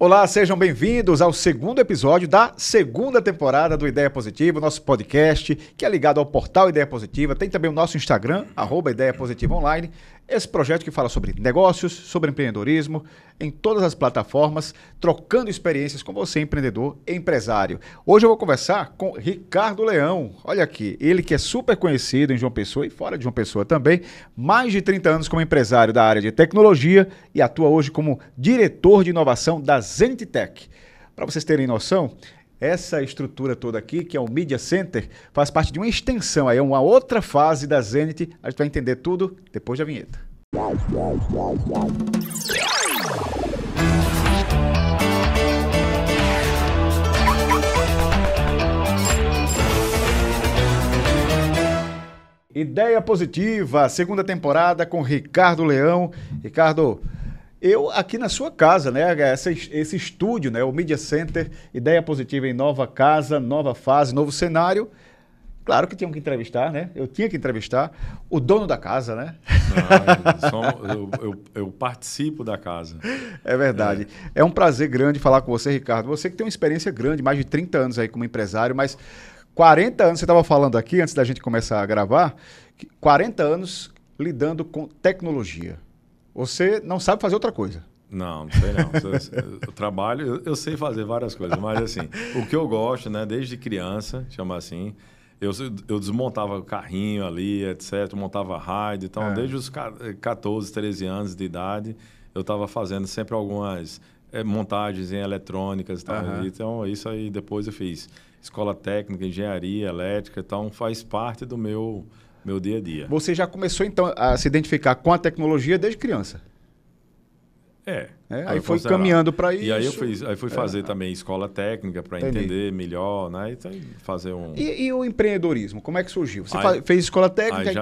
Olá, sejam bem-vindos ao segundo episódio da segunda temporada do Ideia Positiva, nosso podcast que é ligado ao portal Ideia Positiva. Tem também o nosso Instagram, @Ideia Positiva Online. Esse projeto que fala sobre negócios, sobre empreendedorismo, em todas as plataformas, trocando experiências com você, empreendedor e empresário. Hoje eu vou conversar com Ricardo Leão. Olha aqui, ele que é super conhecido em João Pessoa e fora de João Pessoa também, mais de 30 anos como empresário da área de tecnologia e atua hoje como diretor de inovação da Zenit Tech. Para vocês terem noção, essa estrutura toda aqui, que é o Media Center, faz parte de uma extensão, aí é uma outra fase da Zenit. A gente vai entender tudo depois da vinheta. Ideia Positiva, segunda temporada com Ricardo Leão. Ricardo, eu aqui na sua casa, né? Esse estúdio, né? O Media Center, Ideia Positiva em nova casa, nova fase, novo cenário. Claro que tinham que entrevistar, né? Eu tinha que entrevistar o dono da casa, né? Eu participo da casa. É verdade. É um prazer grande falar com você, Ricardo. Você que tem uma experiência grande, mais de 30 anos aí como empresário, mas 40 anos, você estava falando aqui, antes da gente começar a gravar, 40 anos lidando com tecnologia. Você não sabe fazer outra coisa. Não sei não. Eu trabalho, eu sei fazer várias coisas, mas assim, o que eu gosto, né, desde criança, chama assim, eu desmontava o carrinho ali, etc, montava rádio, então desde os 14, 13 anos de idade, eu estava fazendo sempre algumas montagens em eletrônicas e tal. Então, isso aí depois eu fiz escola técnica, engenharia elétrica, então faz parte do meu dia a dia. Você já começou, então, a se identificar com a tecnologia desde criança? Aí foi caminhando para isso. E aí fui fazer também escola técnica para entender melhor, né? Então, fazer um... E o empreendedorismo, como é que surgiu? Você fez escola técnica?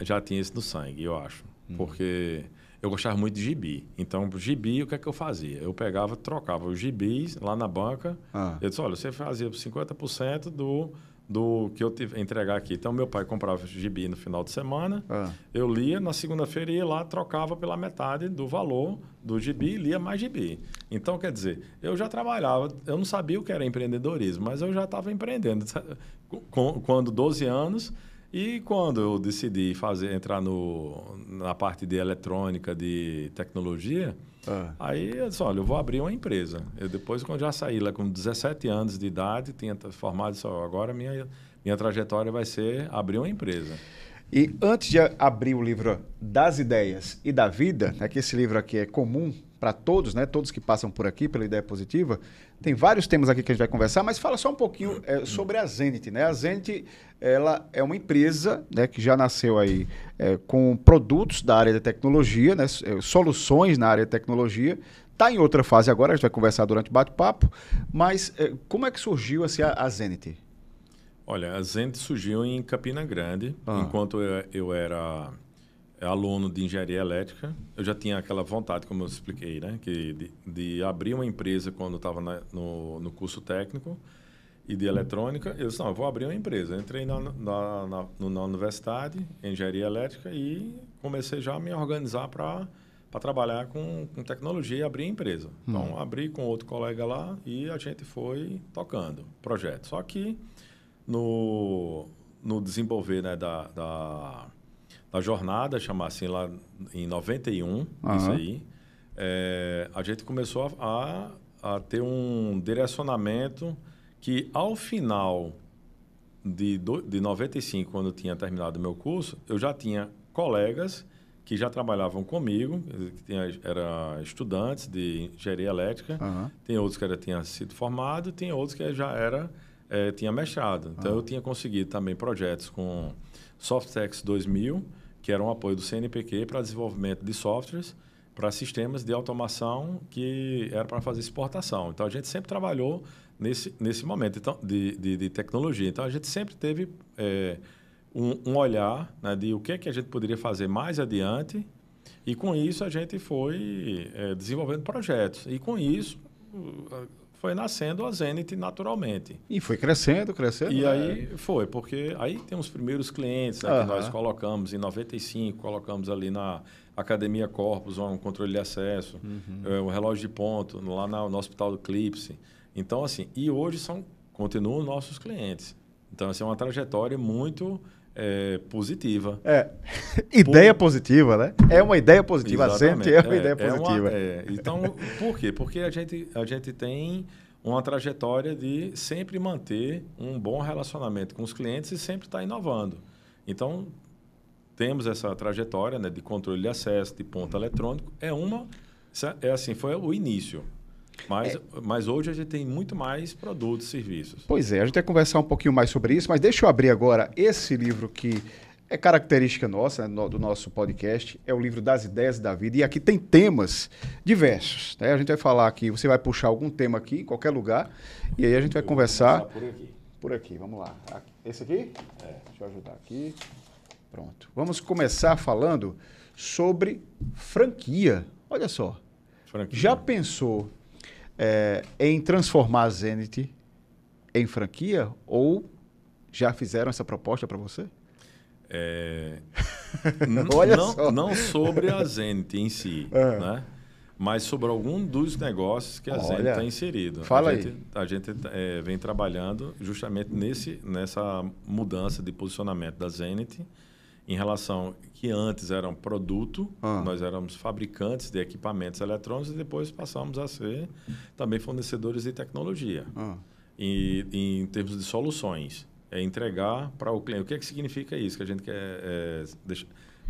Já tinha isso no sangue, eu acho. Porque eu gostava muito de gibi. Então, gibi, o que é que eu fazia? Eu pegava, trocava os gibis lá na banca. Eu disse, olha, você fazia 50% do que eu entregar aqui. Então, meu pai comprava gibi no final de semana, eu lia, na segunda-feira ia lá, trocava pela metade do valor do gibi e lia mais gibi. Então, quer dizer, eu já trabalhava, eu não sabia o que era empreendedorismo, mas eu já estava empreendendo. Quando 12 anos, e quando eu decidi entrar na parte de eletrônica, de tecnologia, aí eu disse, olha, eu vou abrir uma empresa. Depois, quando já saí lá com 17 anos de idade, tinha formado, disse, agora minha trajetória vai ser abrir uma empresa. E antes de abrir o livro das ideias e da vida, né, que esse livro aqui é comum para todos, né, todos que passam por aqui pela Ideia Positiva, tem vários temas aqui que a gente vai conversar, mas fala só um pouquinho sobre a Zenit, né? A Zenit, ela é uma empresa, né, que já nasceu aí com produtos da área de tecnologia, né, soluções na área de tecnologia. Está em outra fase agora, a gente vai conversar durante o bate-papo, mas como é que surgiu assim, a Zenit? Olha, a Zenit surgiu em Campina Grande, enquanto eu era aluno de engenharia elétrica. Eu já tinha aquela vontade, como eu expliquei, né, de abrir uma empresa quando eu estava no curso técnico e de eletrônica. Eu disse, não, eu vou abrir uma empresa. Eu entrei na universidade, engenharia elétrica, e comecei já a me organizar para trabalhar com tecnologia e abrir a empresa. Então, abri com outro colega lá e a gente foi tocando projeto. Só que no desenvolver, né, da jornada, chamar assim, lá em 91, isso aí, a gente começou a ter um direcionamento que, ao final de 95, quando eu tinha terminado o meu curso, eu já tinha colegas que já trabalhavam comigo, eram estudantes de engenharia elétrica, tem outros que tinham sido formados, tem outros que já tinha mestrado. Então, eu tinha conseguido também projetos com Softex 2000, que era um apoio do CNPq para desenvolvimento de softwares para sistemas de automação que era para fazer exportação. Então, a gente sempre trabalhou nesse momento de tecnologia. Então, a gente sempre teve um olhar, né, de o que é que a gente poderia fazer mais adiante, e com isso a gente foi desenvolvendo projetos. E com isso foi nascendo a Zenith naturalmente. E foi crescendo. E aí foi, porque aí tem os primeiros clientes, né, que nós colocamos em 95, colocamos ali na Academia Corpus, um controle de acesso, o relógio de ponto, lá no Hospital do Eclipse. Então, assim, e hoje continuam nossos clientes. Então, assim, é uma trajetória muito positiva. Ideia positiva, né? É uma ideia positiva. Exatamente. A Zenith é uma ideia positiva. Então, por quê? Porque a gente tem uma trajetória de sempre manter um bom relacionamento com os clientes e sempre estar inovando. Então, temos essa trajetória, né, de acesso, de ponto eletrônico. Foi o início. Mas hoje a gente tem muito mais produtos e serviços. Pois é, a gente vai conversar um pouquinho mais sobre isso, mas deixa eu abrir agora esse livro que é característica nossa, né, do nosso podcast, é o livro das ideias da vida, e aqui tem temas diversos, né? A gente vai falar aqui, você vai puxar algum tema aqui, em qualquer lugar, e aí a gente vai conversar... Por aqui, vamos lá. Esse aqui? Deixa eu ajudar aqui. Pronto. Vamos começar falando sobre franquia. Olha só. Franquia. Já pensou em transformar a Zenith em franquia ou já fizeram essa proposta para você? Não sobre a Zenith em si, né? Mas sobre algum dos negócios que a Zenith está inserido. Fala aí. A gente vem trabalhando justamente nessa mudança de posicionamento da Zenith em relação que antes era um produto, nós éramos fabricantes de equipamentos eletrônicos e depois passamos a ser também fornecedores de tecnologia. E em termos de soluções, entregar para o cliente. O que é que significa isso? Que a gente quer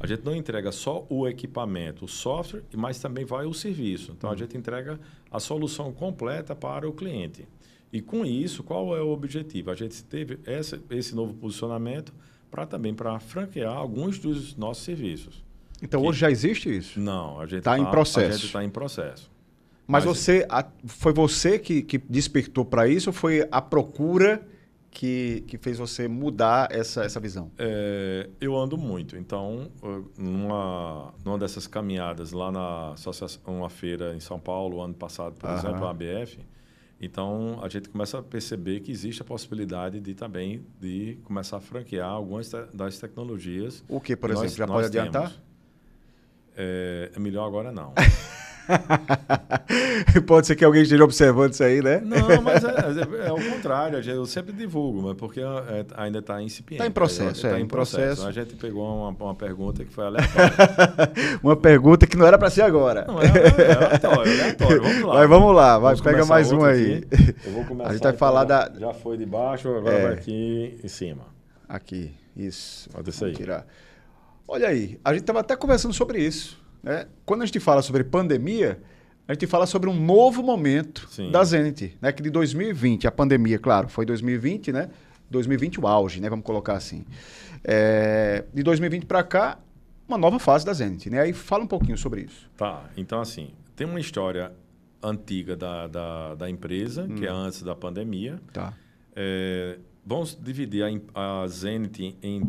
a gente não entrega só o equipamento, o software, mas também vai o serviço. Então, a gente entrega a solução completa para o cliente. E com isso, qual é o objetivo? A gente teve esse novo posicionamento para franquear alguns dos nossos serviços. Então, hoje já existe isso? Não, a gente está em processo. A gente está em processo. Mas foi você que despertou para isso ou foi a procura que fez você mudar essa visão? Eu ando muito. Então, numa dessas caminhadas lá na associação, uma feira em São Paulo, ano passado, por exemplo, a ABF, então a gente começa a perceber que existe a possibilidade de começar a franquear algumas das tecnologias. O que, por exemplo? Já pode adiantar? É melhor agora não. Pode ser que alguém esteja observando isso aí, né? Não, mas é o contrário. Eu sempre divulgo, mas porque ainda está incipiente. Está em processo. Está em processo. A gente pegou uma pergunta que foi aleatória. Uma pergunta que não era para ser agora. Não, é aleatório. Vamos lá. Vamos lá. Pega mais um aí. Eu vou começar. A gente vai falar da... Já foi de baixo, agora vai aqui em cima. Aqui, isso. Pode ser aí. Tirar. Olha aí, a gente estava até conversando sobre isso. Né? Quando a gente fala sobre pandemia, a gente fala sobre um novo momento da Zenith, né? Que de 2020, a pandemia, claro, foi 2020, né? 2020 o auge, né? Vamos colocar assim. De 2020 para cá, uma nova fase da Zenith, né? Aí fala um pouquinho sobre isso. Tá, então assim, tem uma história antiga da empresa, que é antes da pandemia. Tá. Vamos dividir a Zenith em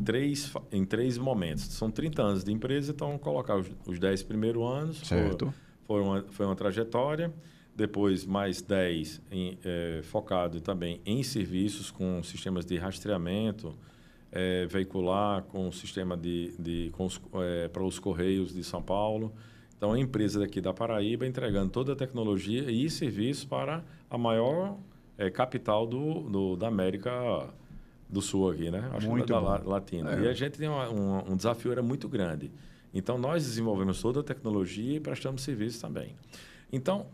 três momentos. São 30 anos de empresa, então colocar os 10 primeiros anos. Certo. Foi uma trajetória. Depois, mais 10 focado também em serviços com sistemas de rastreamento veicular, com sistema para os Correios de São Paulo. Então, a empresa daqui da Paraíba entregando toda a tecnologia e serviços para a maior... capital da América do Sul aqui, né? Acho que da Latina. E a gente tem um desafio era muito grande. Então, nós desenvolvemos toda a tecnologia e prestamos serviços também. Então,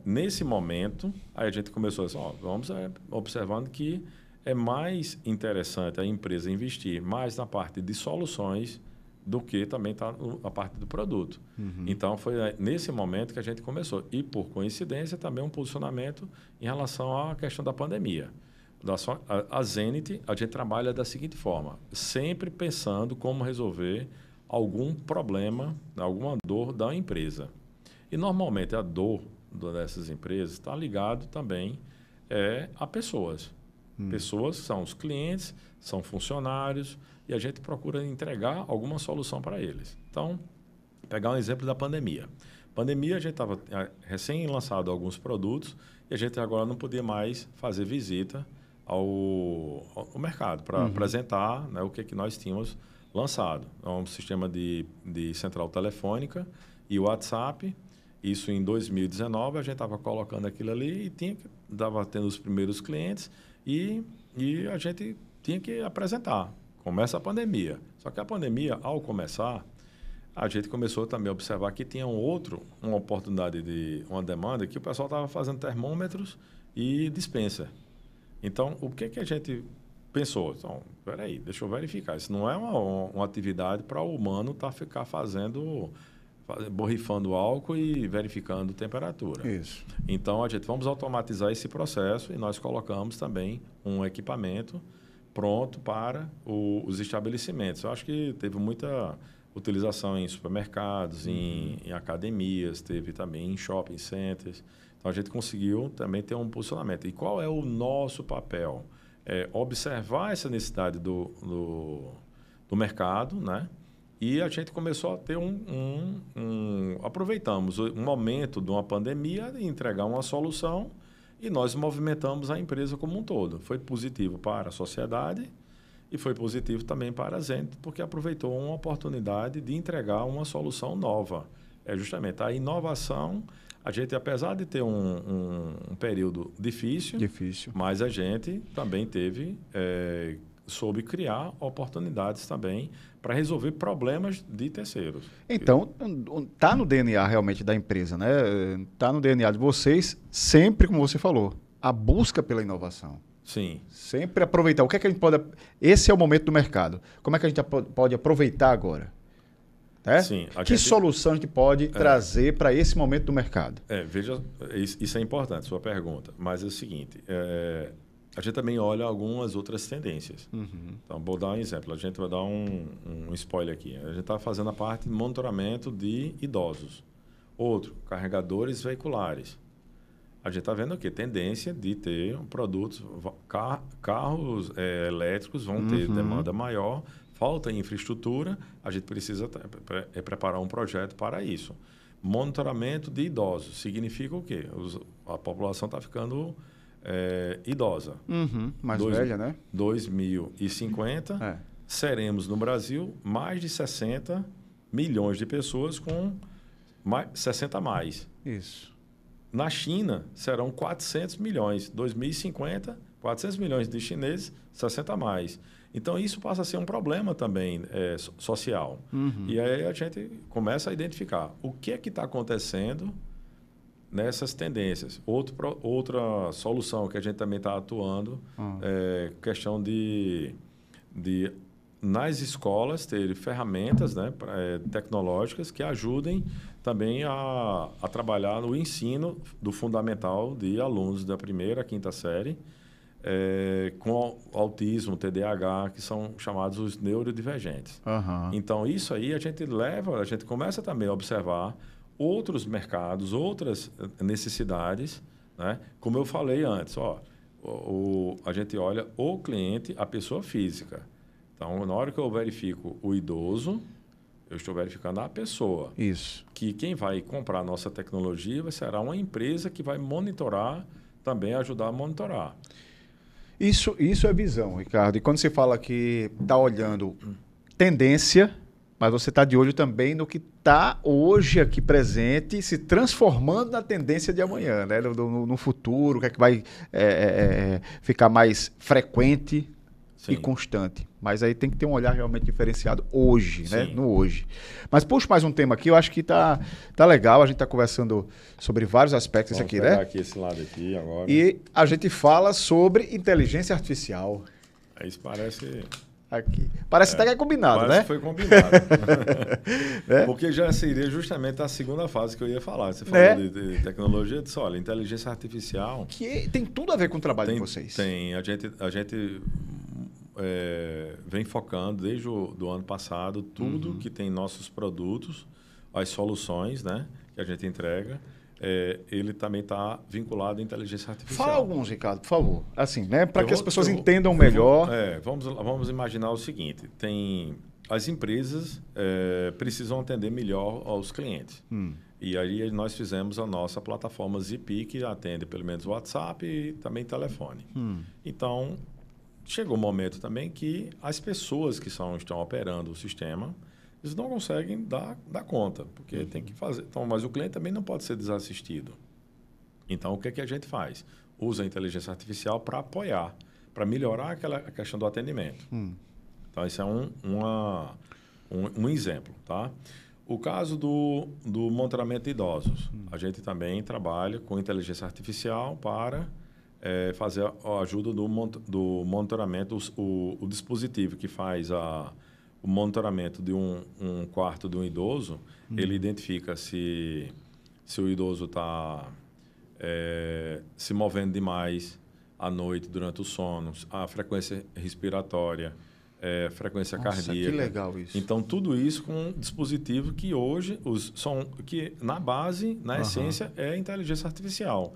nesse momento, aí a gente começou assim, vamos observando que é mais interessante a empresa investir mais na parte de soluções do que também está a parte do produto. Então, foi nesse momento que a gente começou. E, por coincidência, também um posicionamento em relação à questão da pandemia. A Zenith, a gente trabalha da seguinte forma, sempre pensando como resolver algum problema, alguma dor da empresa. E, normalmente, a dor dessas empresas está ligado também a pessoas. Pessoas são os clientes, são funcionários, e a gente procura entregar alguma solução para eles. Então, pegar um exemplo da pandemia. Pandemia, a gente estava recém-lançado alguns produtos e a gente agora não podia mais fazer visita ao mercado para apresentar, né, o que nós tínhamos lançado. É um sistema de central telefônica e WhatsApp. Isso em 2019, a gente estava colocando aquilo ali e estava tendo os primeiros clientes e a gente tinha que apresentar. Começa a pandemia. Só que a pandemia, ao começar, a gente começou também a observar que tinha uma oportunidade uma demanda que o pessoal estava fazendo termômetros e dispenser. Então, o que a gente pensou? Então, peraí, deixa eu verificar. Isso não é uma atividade para o humano ficar borrifando álcool e verificando temperatura. Isso. Então, vamos automatizar esse processo e nós colocamos também um equipamento pronto para os estabelecimentos. Eu acho que teve muita utilização em supermercados, em academias, teve também em shopping centers. Então, a gente conseguiu também ter um posicionamento. E qual é o nosso papel? É observar essa necessidade do mercado, né? E a gente começou a ter aproveitamos um momento de uma pandemia e entregar uma solução e nós movimentamos a empresa como um todo. Foi positivo para a sociedade e foi positivo também para a Zenith, porque aproveitou uma oportunidade de entregar uma solução nova. É justamente a inovação. A gente, apesar de ter um período difícil, mas a gente também soube criar oportunidades também para resolver problemas de terceiros. Então, está no DNA realmente da empresa, né? Está no DNA de vocês, sempre, como você falou, a busca pela inovação. Sim. Sempre aproveitar. O que é que a gente pode... Esse é o momento do mercado. Como é que a gente pode aproveitar agora? Né? Sim, solução a gente pode trazer para esse momento do mercado? Veja, isso é importante, sua pergunta. Mas é o seguinte, a gente também olha algumas outras tendências. Então, vou dar um exemplo. A gente vai dar um spoiler aqui. A gente está fazendo a parte de monitoramento de idosos. Outro, carregadores veiculares. A gente está vendo o quê? Tendência de ter produtos, carros elétricos vão ter demanda maior, falta infraestrutura, a gente precisa preparar um projeto para isso. Monitoramento de idosos significa o quê? A população está ficando idosa. Mais velha, né? 2050, seremos no Brasil mais de 60 milhões de pessoas com 60 a mais. Isso. Na China, serão 400 milhões. 2050, 400 milhões de chineses, 60 a mais. Então, isso passa a ser um problema também social. E aí a gente começa a identificar o que é que está acontecendo nessas tendências. Outra solução que a gente também está atuando é questão de nas escolas ter ferramentas, né, tecnológicas que ajudem também a trabalhar no ensino do fundamental de alunos da primeira à quinta série com autismo, TDAH, que são chamados os neurodivergentes. Então, isso aí a gente começa também a observar outros mercados, outras necessidades, né? Como eu falei antes, a gente olha o cliente, a pessoa física. Então, na hora que eu verifico o idoso, eu estou verificando a pessoa. Isso. Que quem vai comprar a nossa tecnologia será uma empresa que vai monitorar, também ajudar a monitorar. Isso é visão, Ricardo. E quando você fala que está olhando tendência, mas você está de olho também no que está hoje aqui presente, se transformando na tendência de amanhã, né? No futuro, o que é que vai ficar mais frequente. Sim. E constante. Mas aí tem que ter um olhar realmente diferenciado hoje, né? No hoje. Mas puxa mais um tema aqui, eu acho que tá legal, a gente está conversando sobre vários aspectos aqui, né? Vamos pegar aqui esse lado aqui agora. E a gente fala sobre inteligência artificial. Isso parece... Aqui. Parece até que é combinado, parece né? Que foi combinado. Porque já seria justamente a segunda fase que eu ia falar. Você falou de tecnologia, eu disse, olha, inteligência artificial... Que tem tudo a ver com o trabalho de vocês. Tem. A gente vem focando desde do ano passado tudo que tem nossos produtos, as soluções, né, que a gente entrega, ele também está vinculado à inteligência artificial. Fala alguns, Ricardo, por favor. Assim, né, para que as pessoas entendam melhor. Vamos imaginar o seguinte, as empresas precisam atender melhor aos clientes. E aí nós fizemos a nossa plataforma Zipi, que atende pelo menos WhatsApp e também telefone. Então, chegou o momento também que as pessoas que estão operando o sistema, eles não conseguem dar conta, porque tem que fazer. Então, mas o cliente também não pode ser desassistido. Então, o que a gente faz? Usa a inteligência artificial para apoiar, para melhorar a questão do atendimento. Então, esse é um exemplo, tá? O caso do monitoramento de idosos. A gente também trabalha com inteligência artificial para fazer a ajuda do monitoramento, o dispositivo que faz o monitoramento de um quarto de um idoso, ele identifica se o idoso está se movendo demais à noite durante o sono, a frequência respiratória, frequência cardíaca. Que legal isso. Então, tudo isso com um dispositivo que hoje, que na base, na essência, é inteligência artificial.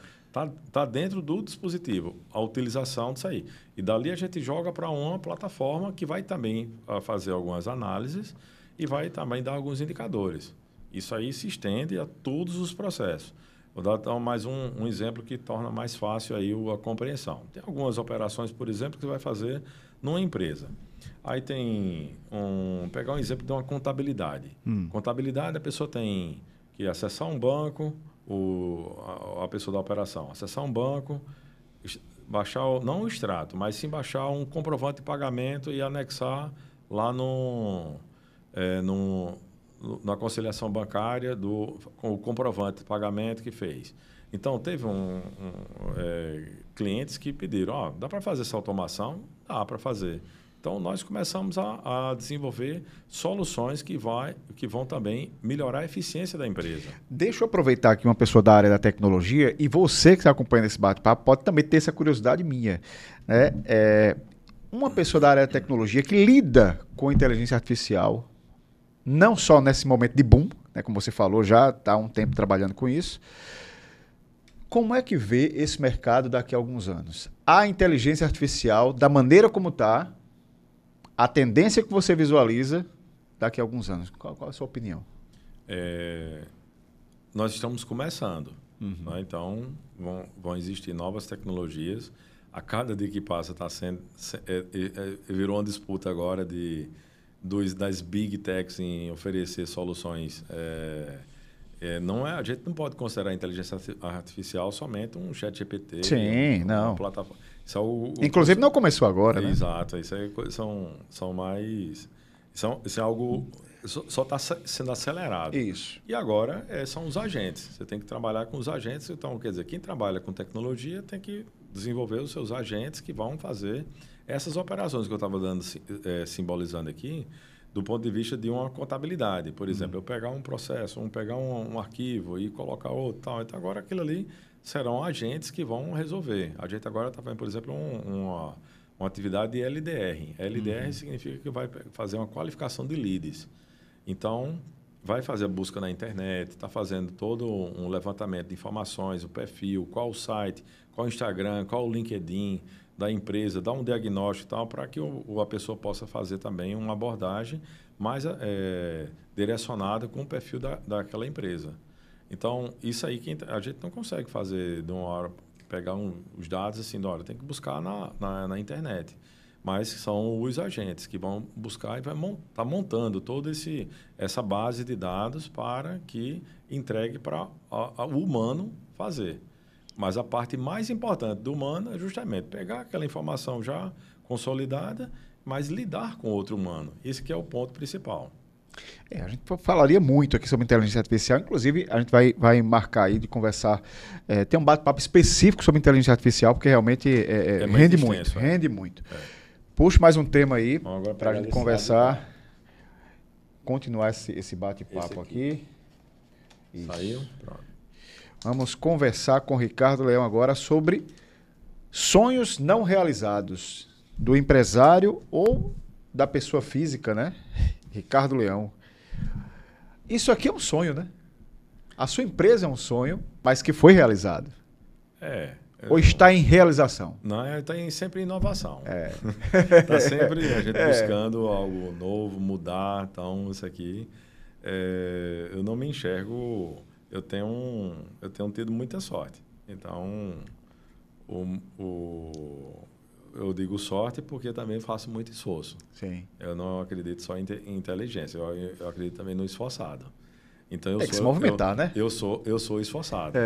Tá dentro do dispositivo, a utilização disso aí. E dali a gente joga para uma plataforma que vai também fazer algumas análises e vai também dar alguns indicadores. Isso aí se estende a todos os processos. Vou dar então, mais um exemplo que torna mais fácil aí a compreensão. Tem algumas operações, por exemplo, que você vai fazer numa empresa. Aí pegar um exemplo de uma contabilidade. Contabilidade, a pessoa tem que acessar um banco, a pessoa da operação, acessar um banco, baixar, não o extrato, mas sim baixar um comprovante de pagamento e anexar lá na conciliação bancária com o comprovante de pagamento que fez. Então, teve clientes que pediram, dá para fazer essa automação? Dá para fazer. Então, nós começamos a desenvolver soluções que vão também melhorar a eficiência da empresa. Deixa eu aproveitar aqui uma pessoa da área da tecnologia e você que está acompanhando esse bate-papo pode também ter essa curiosidade minha. Né? Uma pessoa da área da tecnologia que lida com inteligência artificial, não só nesse momento de boom, né, como você falou, já está há um tempo trabalhando com isso. Como é que vê esse mercado daqui a alguns anos? A inteligência artificial, da maneira como está, a tendência que você visualiza daqui a alguns anos. Qual é a sua opinião? Nós estamos começando. Né? Então, vão existir novas tecnologias. A cada dia que passa virou uma disputa agora das big techs em oferecer soluções. A gente não pode considerar a inteligência artificial somente um chat GPT. Sim, não. Uma plataforma. Inclusive não começou agora, né? Exato. Isso aí são mais... Isso é algo... Só está sendo acelerado. Isso. E agora são os agentes. Você tem que trabalhar com os agentes. Então, quer dizer, quem trabalha com tecnologia tem que desenvolver os seus agentes que vão fazer essas operações que eu estava simbolizando aqui, do ponto de vista de uma contabilidade. Por exemplo, eu pegar um processo, pegar um arquivo e colocar outro, tal. Então, agora aquilo ali serão agentes que vão resolver. A gente agora está fazendo, por exemplo, uma atividade de LDR. LDR significa que vai fazer uma qualificação de leads. Então, vai fazer a busca na internet, está fazendo todo um levantamento de informações, o perfil, qual o site, qual o Instagram, qual o LinkedIn da empresa, dá um diagnóstico e tal, para que a pessoa possa fazer também uma abordagem mais direcionada com o perfil daquela empresa. Então, isso aí a gente não consegue fazer de uma hora, pegar os dados assim, de hora, tem que buscar na internet. Mas são os agentes que vão buscar e vai estar montando toda essa base de dados para que entregue para o humano fazer. Mas a parte mais importante do humano é justamente pegar aquela informação já consolidada, mas lidar com outro humano. Esse que é o ponto principal. A gente falaria muito aqui sobre inteligência artificial, inclusive a gente vai marcar aí de conversar, tem um bate-papo específico sobre inteligência artificial, porque realmente rende muito, rende muito. Puxa mais um tema aí para a gente conversar, continuar esse bate-papo aqui. Saiu? Pronto. Vamos conversar com o Ricardo Leão agora sobre sonhos não realizados do empresário ou da pessoa física, né? Ricardo Leão. Isso aqui é um sonho, né? A sua empresa é um sonho, mas que foi realizado. Ou está em realização? Não, está sempre em inovação. Está sempre a gente buscando algo novo, mudar. Então, isso aqui, eu não me enxergo eu tenho tido muita sorte. Então, eu digo sorte porque também faço muito esforço. Sim. Eu não acredito só em inteligência, eu acredito também no esforçado. Então, Tem que se movimentar, né? Eu sou esforçado.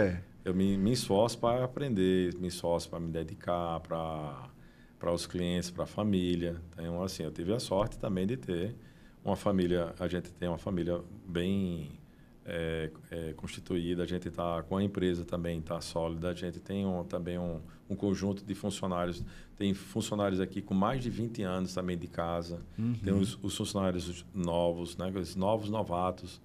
Eu me esforço para aprender, me esforço para me dedicar para os clientes, para a família. Então, assim, eu tive a sorte também de ter uma família, a gente tem uma família bem constituída, a gente está com a empresa também, está sólida, a gente tem também um conjunto de funcionários, tem funcionários aqui com mais de 20 anos também de casa, tem os funcionários novos, né, os novos novatos,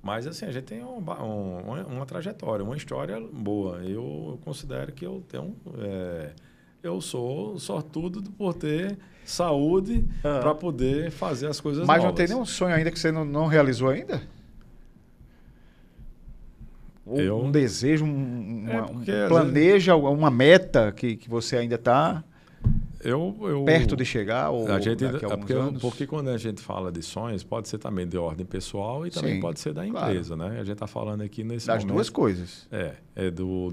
mas assim, a gente tem uma trajetória, uma história boa. Eu considero que eu sou sortudo por ter saúde para poder fazer as coisas novas. Mas não tem nenhum sonho ainda que você não realizou ainda? Um desejo, planeja uma meta que você ainda está perto de chegar? Ou porque quando a gente fala de sonhos, pode ser também de ordem pessoal e também pode ser da empresa, né? A gente está falando aqui nesse das momento, duas coisas.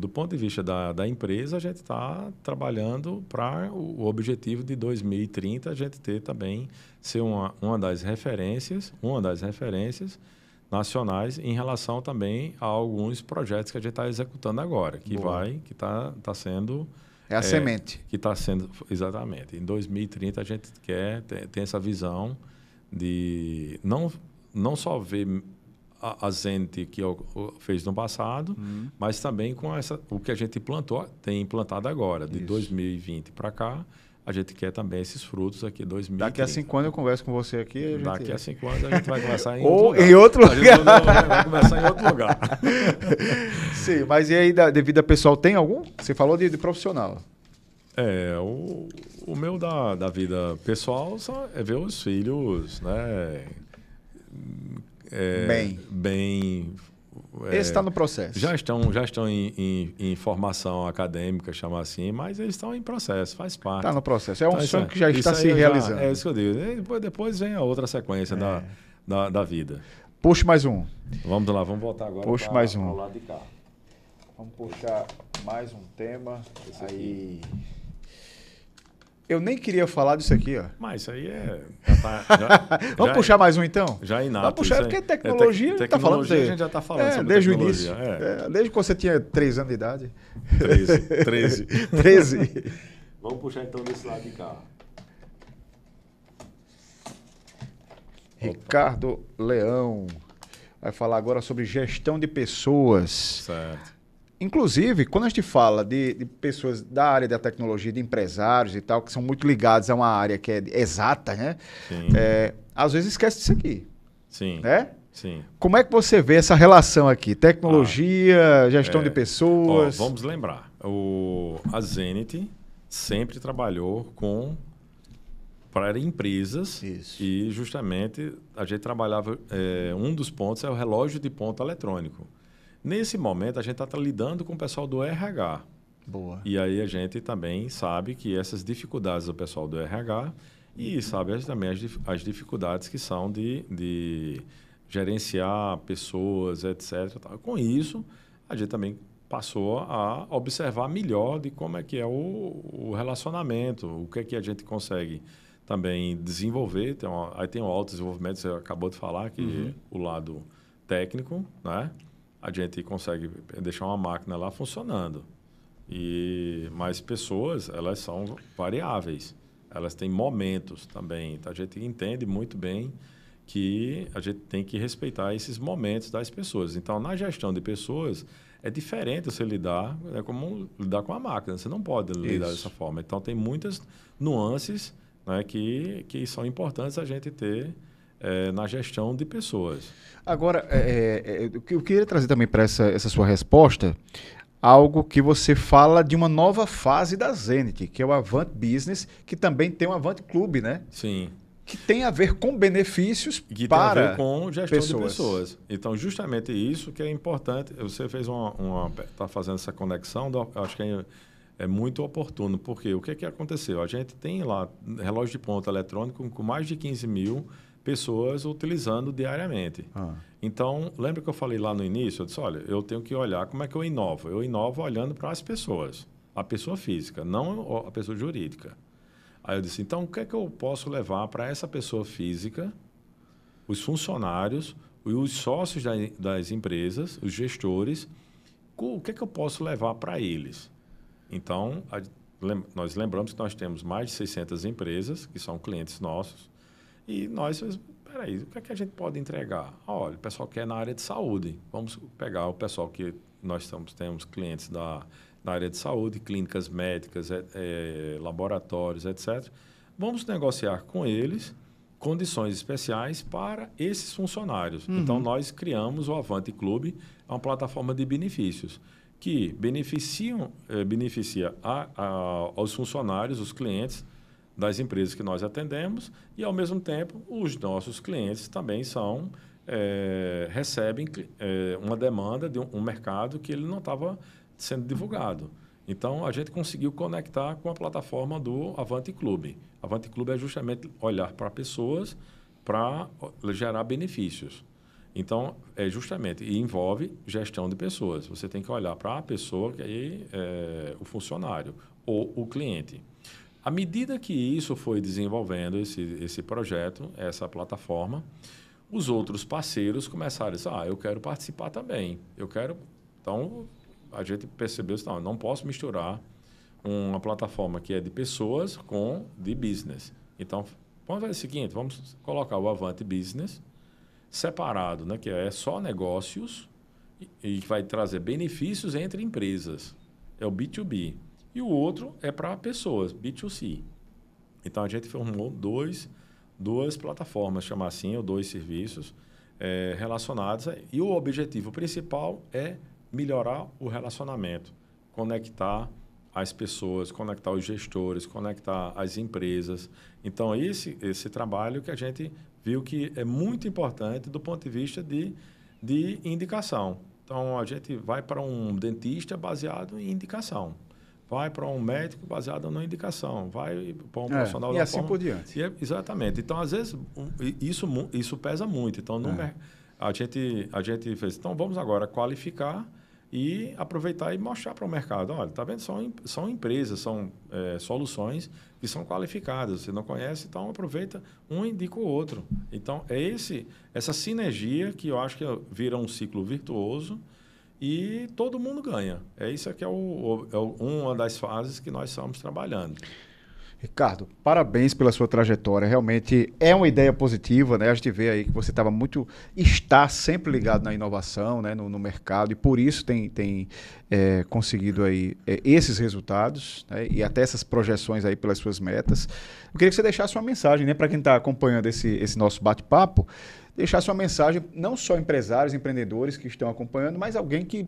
Do ponto de vista da empresa, a gente está trabalhando para o objetivo de 2030, a gente ter também, ser uma das referências nacionais em relação também a alguns projetos que a gente está executando agora, que está sendo... É a semente. Que está sendo... Exatamente. Em 2030, a gente tem essa visão de não só ver a Zenit que fez no passado, mas também com o que a gente tem implantado agora, de 2020 para cá. A gente quer também esses frutos aqui em 2030. Daqui a 5 anos eu converso com você aqui. Daqui a 5 anos a gente vai conversar em outro lugar. Em outro lugar. A gente vai conversar em outro lugar. Sim, mas e aí, de vida pessoal, tem algum? Você falou de profissional. O meu da vida pessoal é ver os filhos, né? Bem. Esse está no processo. Já estão em formação acadêmica, chama assim, mas eles estão em processo, faz parte. Está no processo. É um sonho que já está se realizando. É isso que eu digo. Depois vem a outra sequência da vida. Puxa mais um. Vamos lá, vamos voltar agora para o lado de cá. Vamos puxar mais um tema. Aí. Eu nem queria falar disso aqui, ó. Mas isso aí Vamos puxar mais um, então? Já inato. Vamos puxar, porque tecnologia, a gente já está falando sobre desde tecnologia. O início. Desde que você tinha 3 anos de idade. 13. 13. Vamos puxar, então, desse lado de cá. Ricardo Leão vai falar agora sobre gestão de pessoas. Certo. Inclusive, quando a gente fala de pessoas da área da tecnologia, de empresários e tal, que são muito ligados a uma área que é exata, né? Sim. Às vezes esquece disso aqui. Sim. Né? Sim. Como é que você vê essa relação aqui? Tecnologia, gestão de pessoas? Vamos lembrar. A Zenit sempre trabalhou para empresas. Isso. E justamente a gente trabalhava... um dos pontos é o relógio de ponto eletrônico. Nesse momento, a gente está lidando com o pessoal do RH. Boa. E aí a gente também sabe que essas dificuldades do pessoal do RH e sabe também as dificuldades que são de gerenciar pessoas, etc. Com isso, a gente também passou a observar melhor de como é que é o relacionamento, o que é que a gente consegue também desenvolver. Aí tem o autodesenvolvimento, você acabou de falar, que o lado técnico, né? A gente consegue deixar uma máquina lá funcionando. Mas pessoas, elas são variáveis. Elas têm momentos também. Então, a gente entende muito bem que a gente tem que respeitar esses momentos das pessoas. Então, na gestão de pessoas, é diferente você lidar, é como lidar com a máquina. Você não pode lidar dessa forma. Então, tem muitas nuances, né, que são importantes a gente ter na gestão de pessoas. Agora, eu queria trazer também para essa sua resposta algo que você fala de uma nova fase da Zenit, que é o Avant Business, que também tem o Avant Club, né? Sim. Que tem a ver com benefícios que para tem a ver com gestão de pessoas. Então, justamente isso que é importante. Você fez está fazendo essa conexão, acho que é muito oportuno, porque o que aconteceu? A gente tem lá relógio de ponta eletrônico com mais de 15 mil pessoas utilizando diariamente. Então, lembra que eu falei lá no início? Eu disse, olha, eu tenho que olhar como é que eu inovo. Eu inovo olhando para as pessoas, a pessoa física, não a pessoa jurídica. Aí eu disse, então, o que é que eu posso levar para essa pessoa física, os funcionários, os sócios das empresas, os gestores, o que é que eu posso levar para eles? Então, nós lembramos que nós temos mais de 600 empresas que são clientes nossos e nós, peraí, o que é que a gente pode entregar? Olha, o pessoal quer na área de saúde. Vamos pegar o pessoal que nós temos clientes da área de saúde, clínicas médicas, laboratórios, etc. Vamos negociar com eles condições especiais para esses funcionários. Então, nós criamos o Avante Clube, uma plataforma de benefícios que beneficia aos funcionários, os clientes das empresas que nós atendemos e, ao mesmo tempo, os nossos clientes também recebem uma demanda de um mercado que ele não estava sendo divulgado. Então, a gente conseguiu conectar com a plataforma do Avante Clube. Avante Clube é justamente olhar para pessoas para gerar benefícios. Então, e envolve gestão de pessoas. Você tem que olhar para a pessoa, que aí o funcionário ou o cliente. À medida que isso foi desenvolvendo, esse projeto, essa plataforma, os outros parceiros começaram a dizer, eu quero participar também. Então, a gente percebeu que não posso misturar uma plataforma que é de pessoas com de business. Então, vamos fazer o seguinte, vamos colocar o Avante Business separado, né, que é só negócios e que vai trazer benefícios entre empresas. É o B2B. E o outro é para pessoas, B2C. Então, a gente formou duas plataformas, chamar assim, ou 2 serviços relacionados. E o objetivo principal é melhorar o relacionamento, conectar as pessoas, conectar os gestores, conectar as empresas. Então, esse trabalho que a gente viu que é muito importante do ponto de vista de indicação. Então, a gente vai para um dentista baseado em indicação, vai para um médico baseado na indicação, vai para um profissional da forma... por diante. Exatamente. Então, às vezes, isso pesa muito. Então, a gente fez, então, vamos agora qualificar e aproveitar e mostrar para o mercado. Olha, está vendo? São empresas, são soluções que são qualificadas. Você não conhece, então aproveita um e indica o outro. Então, essa sinergia que eu acho que vira um ciclo virtuoso e todo mundo ganha. Isso aqui é uma das fases que nós estamos trabalhando. Ricardo, parabéns pela sua trajetória. Realmente é uma ideia positiva, né? A gente vê aí que você está sempre ligado na inovação, né? no mercado, e por isso tem conseguido aí esses resultados, né? E até essas projeções aí pelas suas metas. Eu queria que você deixasse uma mensagem, né? Para quem está acompanhando esse nosso bate-papo, deixasse uma mensagem não só empresários, empreendedores que estão acompanhando, mas alguém que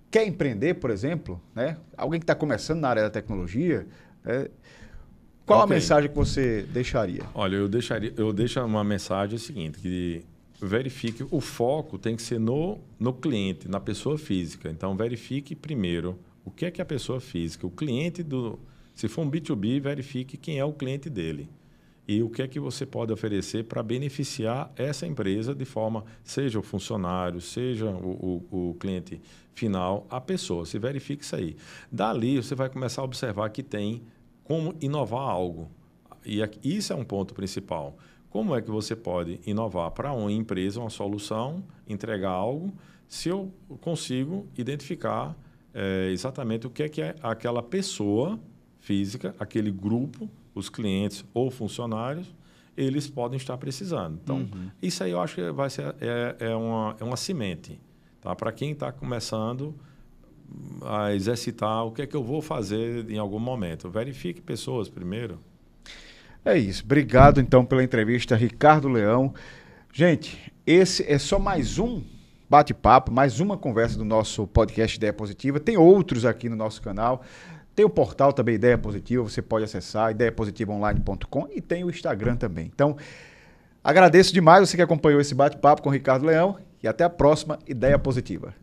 quer empreender, por exemplo, né? Alguém que está começando na área da tecnologia, né? Qual a mensagem que você deixaria? Olha, eu deixo uma mensagem seguinte, que verifique, o foco tem que ser no cliente, na pessoa física. Então, verifique primeiro o que é a pessoa física, o cliente se for um B2B, verifique quem é o cliente dele. E o que é que você pode oferecer para beneficiar essa empresa de forma, seja o funcionário, seja o cliente final, a pessoa. Você verifique isso aí. Dali, você vai começar a observar que tem como inovar algo. E isso é um ponto principal. Como é que você pode inovar para uma empresa, uma solução, entregar algo, se eu consigo identificar exatamente o que é aquela pessoa física, aquele grupo, os clientes ou funcionários, eles podem estar precisando. Então, isso aí eu acho que vai ser uma semente, tá? Para quem está começando a exercitar o que é que eu vou fazer em algum momento. Verifique pessoas primeiro. É isso. Obrigado, então, pela entrevista, Ricardo Leão. Gente, esse é só mais um bate-papo, mais uma conversa do nosso podcast Ideia Positiva. Tem outros aqui no nosso canal. Tem o portal também, Ideia Positiva, você pode acessar, ideiapositivaonline.com, e tem o Instagram também. Então, agradeço demais você que acompanhou esse bate-papo com o Ricardo Leão, e até a próxima Ideia Positiva.